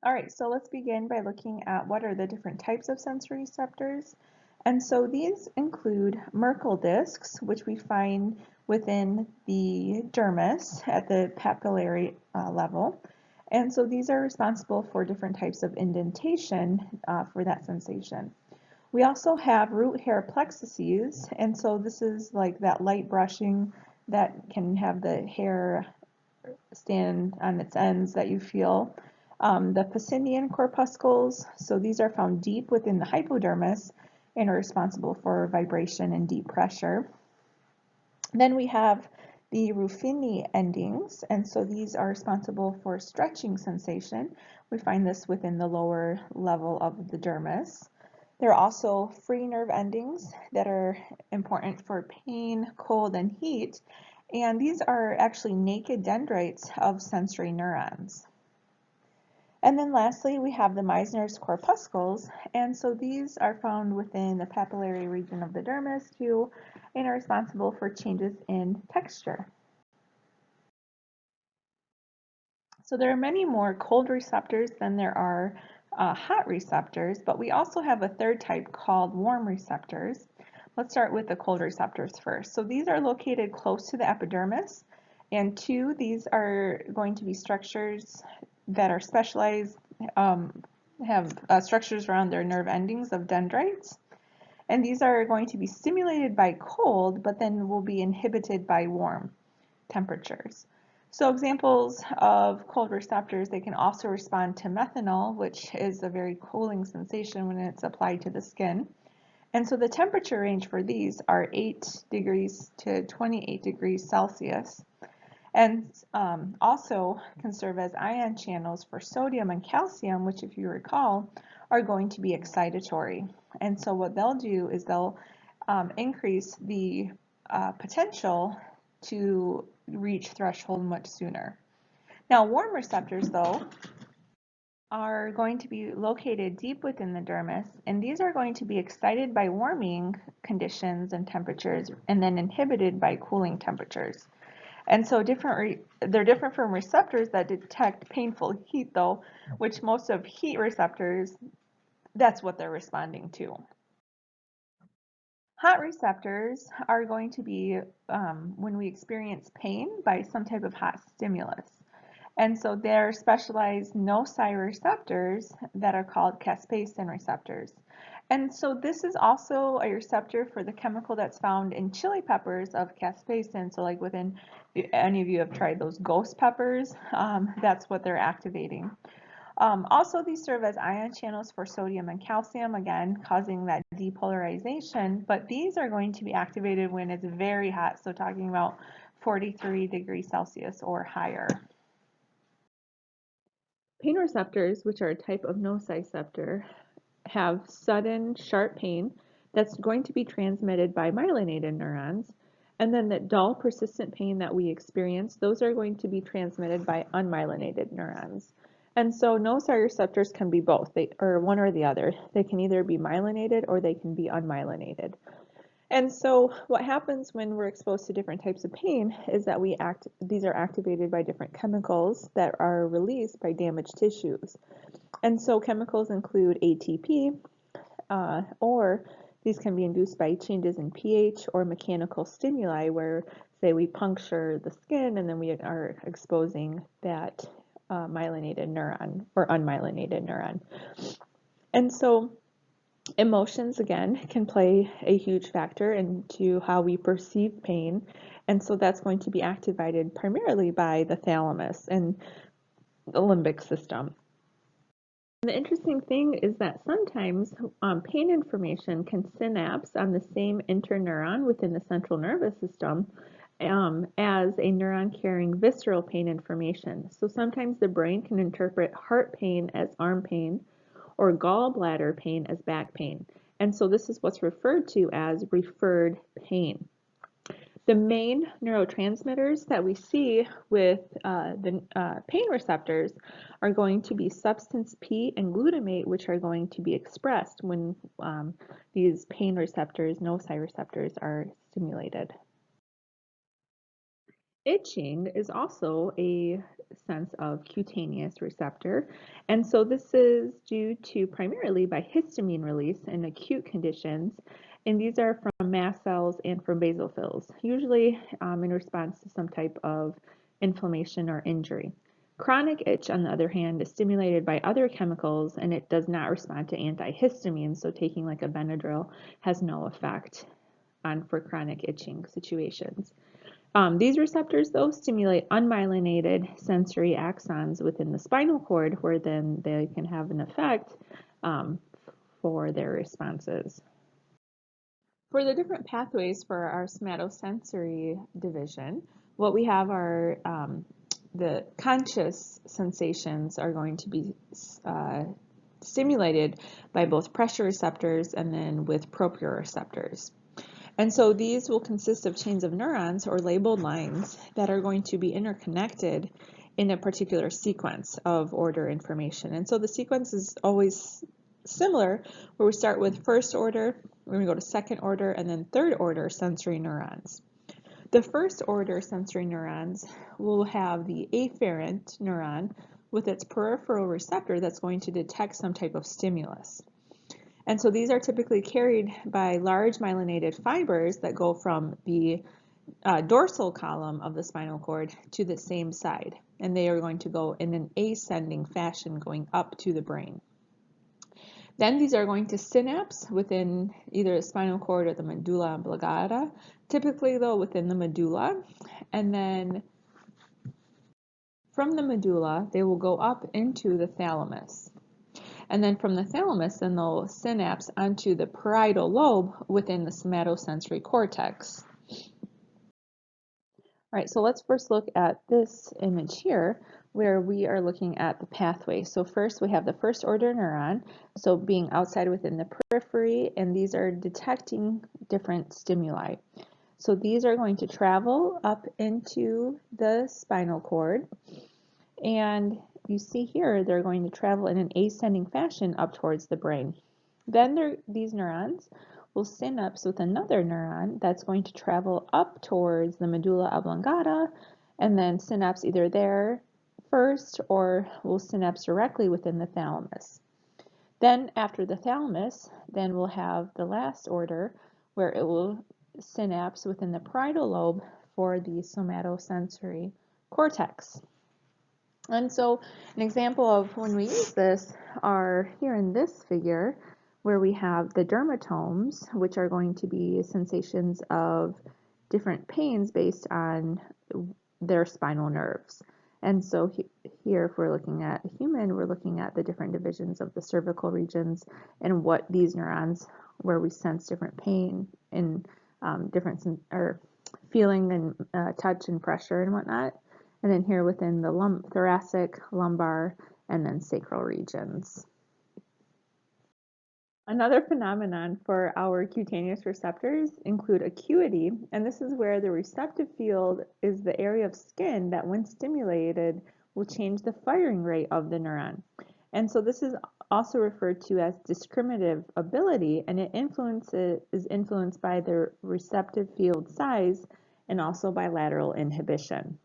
All right, so let's begin by looking at what are the different types of sensory receptors. And so these include Merkel discs, which we find within the dermis at the papillary level. And so these are responsible for different types of indentation for that sensation. We also have root hair plexuses, and so this is like that light brushing that can have the hair stand on its ends that you feel. The Pacinian corpuscles, so these are found deep within the hypodermis and are responsible for vibration and deep pressure. Then we have the Ruffini endings, and so these are responsible for stretching sensation. We find this within the lower level of the dermis. There are also free nerve endings that are important for pain, cold, and heat, and these are actually naked dendrites of sensory neurons. And then lastly, we have the Meissner's corpuscles, and so these are found within the papillary region of the dermis too, and are responsible for changes in texture. So there are many more cold receptors than there are hot receptors, but we also have a third type called warm receptors. Let's start with the cold receptors first. So these are located close to the epidermis, and these are going to be structures that are specialized, have structures around their nerve endings of dendrites. And these are going to be stimulated by cold, but then will be inhibited by warm temperatures. So examples of cold receptors, they can also respond to methanol, which is a very cooling sensation when it's applied to the skin. And so the temperature range for these are 8 degrees to 28 degrees Celsius. And also can serve as ion channels for sodium and calcium, which if you recall, are going to be excitatory. And so what they'll do is they'll increase the potential to reach threshold much sooner. Now, warm receptors, though, are going to be located deep within the dermis, and these are going to be excited by warming conditions and temperatures, and then inhibited by cooling temperatures. And so they're different from receptors that detect painful heat, though, which most of heat receptors, that's what they're responding to. Hot receptors are going to be when we experience pain by some type of hot stimulus. And so they're specialized nociceptors that are called caspase receptors. And so this is also a receptor for the chemical that's found in chili peppers of caspase. So like within, any of you have tried those ghost peppers, that's what they're activating. Also, these serve as ion channels for sodium and calcium, again, causing that depolarization, but these are going to be activated when it's very hot, so talking about 43 degrees Celsius or higher. Pain receptors, which are a type of nociceptor, have sudden, sharp pain that's going to be transmitted by myelinated neurons, and then that dull, persistent pain that we experience, those are going to be transmitted by unmyelinated neurons. And so nociceptors can be both, or one or the other. They can either be myelinated or they can be unmyelinated. And so what happens when we're exposed to different types of pain is that these are activated by different chemicals that are released by damaged tissues. And so chemicals include ATP, or these can be induced by changes in pH or mechanical stimuli where, say, we puncture the skin and then we are exposing that myelinated neuron or unmyelinated neuron. And so emotions, again, can play a huge factor into how we perceive pain. And so that's going to be activated primarily by the thalamus and the limbic system. The interesting thing is that sometimes pain information can synapse on the same interneuron within the central nervous system as a neuron carrying visceral pain information. So sometimes the brain can interpret heart pain as arm pain or gallbladder pain as back pain. And so this is what's referred to as referred pain. The main neurotransmitters that we see with the pain receptors are going to be substance P and glutamate, which are going to be expressed when these pain receptors, nociceptors, are stimulated. Itching is also a sense of cutaneous receptor, and so this is due to primarily by histamine release in acute conditions, and these are from mast cells and from basophils, usually in response to some type of inflammation or injury. Chronic itch, on the other hand, is stimulated by other chemicals and it does not respond to antihistamines, so taking like a Benadryl has no effect on for chronic itching situations. These receptors, though, stimulate unmyelinated sensory axons within the spinal cord, where then they can have an effect um, for their responses. For the different pathways for our somatosensory division, what we have are the conscious sensations are going to be stimulated by both pressure receptors and then with proprioceptors. And so these will consist of chains of neurons or labeled lines that are going to be interconnected in a particular sequence of order information. And so the sequence is always similar, where we start with first order, we're going to go to second order, and then third order sensory neurons. The first order sensory neurons will have the afferent neuron with its peripheral receptor that's going to detect some type of stimulus. And so these are typically carried by large myelinated fibers that go from the dorsal column of the spinal cord to the same side. And they are going to go in an ascending fashion going up to the brain. Then these are going to synapse within either the spinal cord or the medulla oblongata, typically though within the medulla. And then from the medulla, they will go up into the thalamus. And then from the thalamus, then they'll synapse onto the parietal lobe within the somatosensory cortex. All right, so let's first look at this image here where we are looking at the pathway. So first we have the first order neuron, so being outside within the periphery, and these are detecting different stimuli. So these are going to travel up into the spinal cord, and you see here they're going to travel in an ascending fashion up towards the brain. Then these neurons will synapse with another neuron that's going to travel up towards the medulla oblongata and then synapse either there first or will synapse directly within the thalamus. Then after the thalamus, then we'll have the last order where it will synapse within the parietal lobe for the somatosensory cortex. And so an example of when we use this are here in this figure where we have the dermatomes, which are going to be sensations of different pains based on their spinal nerves. And so here, if we're looking at a human, we're looking at the different divisions of the cervical regions and what these neurons, where we sense different pain and different or feeling and touch and pressure and whatnot. And then here within the thoracic, lumbar, and then sacral regions. Another phenomenon for our cutaneous receptors include acuity, and this is where the receptive field is the area of skin that when stimulated will change the firing rate of the neuron. And so this is also referred to as discriminative ability, and it is influenced by the receptive field size and also by lateral inhibition.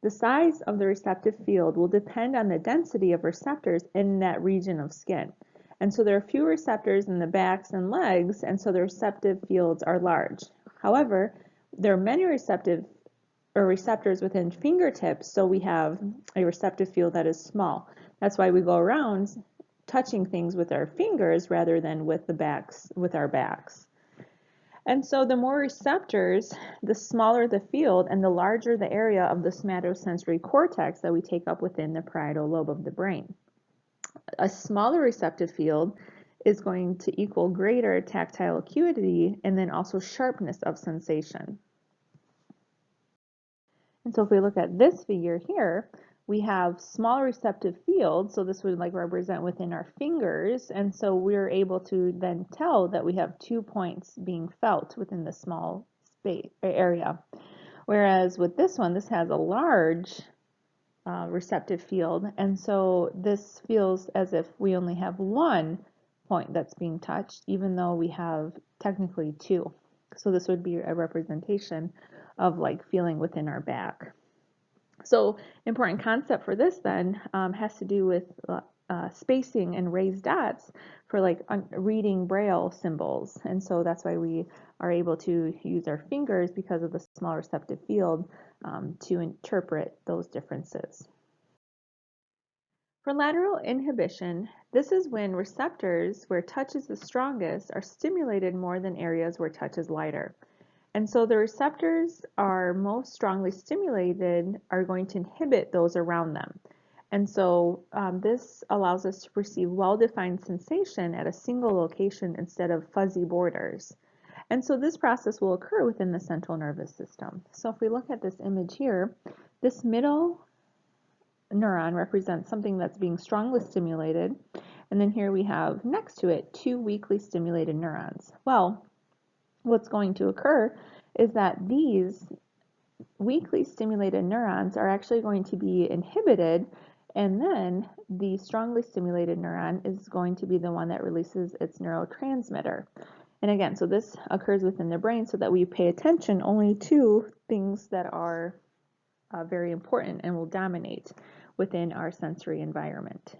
The size of the receptive field will depend on the density of receptors in that region of skin. And so there are few receptors in the backs and legs, and so the receptive fields are large. However, there are many receptors within fingertips, so we have a receptive field that is small. That's why we go around touching things with our fingers rather than with our backs. And so the more receptors, the smaller the field and the larger the area of the somatosensory cortex that we take up within the parietal lobe of the brain. A smaller receptive field is going to equal greater tactile acuity and then also sharpness of sensation. And so if we look at this figure here, we have small receptive fields, so this would like represent within our fingers, and so we're able to then tell that we have 2 points being felt within the small space area. Whereas with this one, this has a large receptive field, and so this feels as if we only have 1 point that's being touched, even though we have technically 2. So this would be a representation of like feeling within our back. So important concept for this then has to do with spacing and raised dots for like reading Braille symbols. And so that's why we are able to use our fingers because of the small receptive field to interpret those differences. For lateral inhibition, this is when receptors where touch is the strongest are stimulated more than areas where touch is lighter. And so the receptors are most strongly stimulated are going to inhibit those around them. And so this allows us to perceive well-defined sensation at a single location instead of fuzzy borders. And so this process will occur within the central nervous system. So if we look at this image here, this middle neuron represents something that's being strongly stimulated. And then here we have next to it 2 weakly stimulated neurons. Well, what's going to occur is that these weakly stimulated neurons are actually going to be inhibited, and then the strongly stimulated neuron is going to be the one that releases its neurotransmitter. And again, so this occurs within the brain so that we pay attention only to things that are very important and will dominate within our sensory environment.